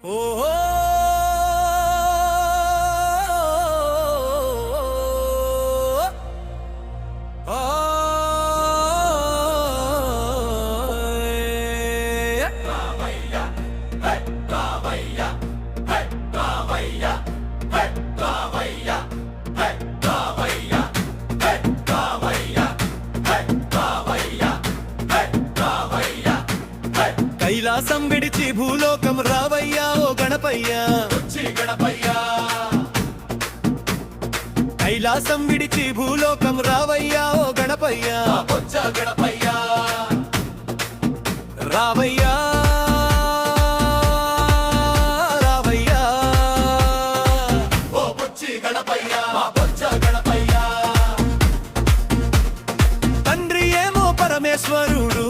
ఓహో కైలాసం విడిచి భూలోకం రావయ్యా ఓ గణపయ్యా కైలాసం విడిచి భూలోకం రావయ్యా ఓ గణపయ్యా రావయ్యా రావయ్యా ఓ బుచ్చి గణపయ్యా బొచ్చ గణపయ్యా తండ్రి ఏమో పరమేశ్వరుడు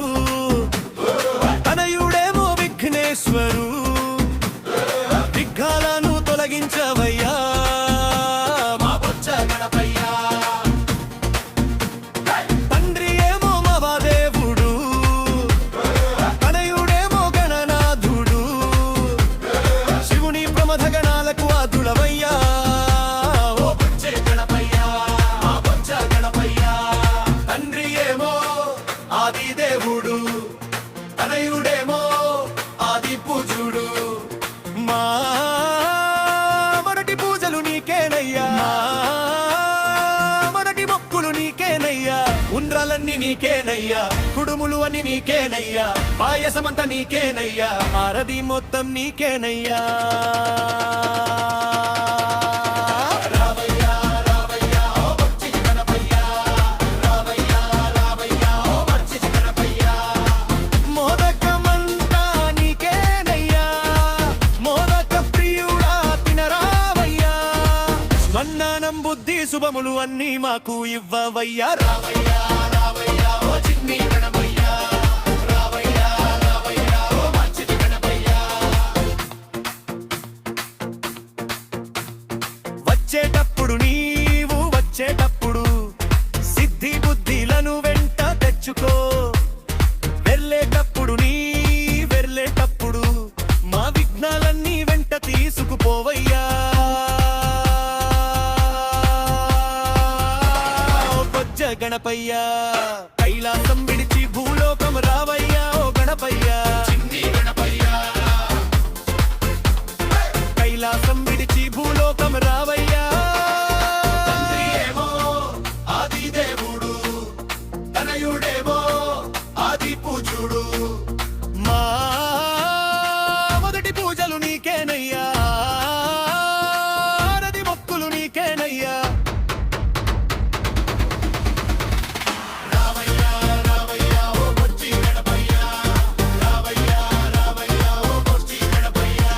తనయుడేమో విఘ్నేశ్వరు విఘ్నాలను తొలగించవయ్యా మా బొచ్చ గణపయ్యా తండ్రి ఏమో మహాదేవుడు తనయుడేమో గణనాథుడు శివుని ప్రమథ గణాలకు ఆదుడవయ్యా ఓ బుచ్చి గణపయ్యా మా బొచ్చ గణపయ్యా తండ్రి ఏమో ఆది దేవుడు తనయుడేమో ఆది పూజుడు మా మొదటి పూజలు నీకేనయ్యా మొదటి మొక్కులు నీకేనయ్యా ఉండ్రాలన్నీ నీకేనయ్యా కుడుములు అని నీకేనయ్యా పాయసమంతా నీకేనయ్యా ఆరది మొత్తం నీకేనయ్యా రావయ్యా రావయ్యా ఓ బుచ్చి గణపయ్యా రావయ్యా రావయ్యా ఓ బుచ్చి గణపయ్యా మోదకమంతా నీకేనయ్యా మోదక ప్రియుడా తినరావయ్యా మన్నానం బుద్ధి శుభములు అన్నీ మాకు ఇవ్వవయ్యా రావయ్యా రావయ్యా ఓ చిన్ని గణపయ్యా రావయ్యా రావయ్యా ఓ బుచ్చి గణపయ్యా వచ్చేటప్పుడు నీవు వచ్చేటప్పుడు సిద్ధి బుద్ధిలను వెంట తెచ్చుకో వెళ్ళేటప్పుడు వెళ్ళేటప్పుడు మా విఘ్నాలన్నీ వెంట తీసుకుపోవయ్యా ఓ బొజ్జ గణపయ్యా కైలాసం విడిచి భూలోకం రావయ్యా ఓ గణపయ్యా చిన్ని గణపయ్యా కైలాసం విడిచి భూలోకం రావయ్యా తండ్రి ఏమో ఆది దేవుడు తనయుడేమో ఆది పూజుడు మా మొదటి పూజలు నీకేనయ్యా ఆరది మొక్కులు నీకేనయ్యా రావయ్యా రావయ్యా ఓ బుచ్చి గణపయ్యా రావయ్యా రావయ్యా ఓ బుచ్చి గణపయ్యా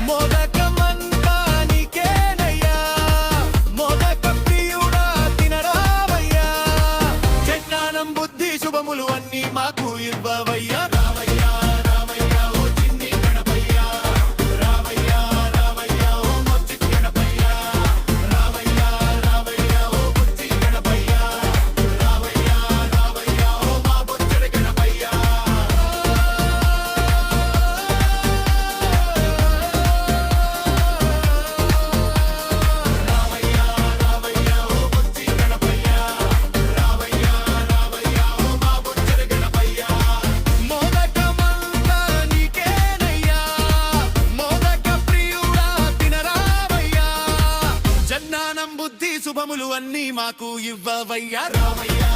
మోదకమంతా నీకేనయ్యా మోదక ప్రియుడా తినరావయ్యా జ్ఞానం బుద్ధి శుభములు అన్నీ మాకు ఇవ్వవయ్యా రావయ్యా రావయ్యా ఓ చిన్ని గణపయ్యా రావయ్యా రావయ్యా ఓ బుచ్చి గణపయ్యా రావయ్యా రావయ్యా ఓ బుచ్చి గణపయ్యా రావయ్యా రావయ్యా ఓ మా బుచ్చి గణపయ్యా రావయ్యా రావయ్యా ఓ బుచ్చి గణపయ్యా రావయ్యా రావయ్యా ఓ మా బుచ్చి గణపయ్యా మోదకమంతా నీకేనయ్యా మోదక ప్రియుడా తినరావయ్యా జన్నానం బుద్ధి శుభములు అన్నీ మాకు ఇవ్వవయ్యా రావయ్యా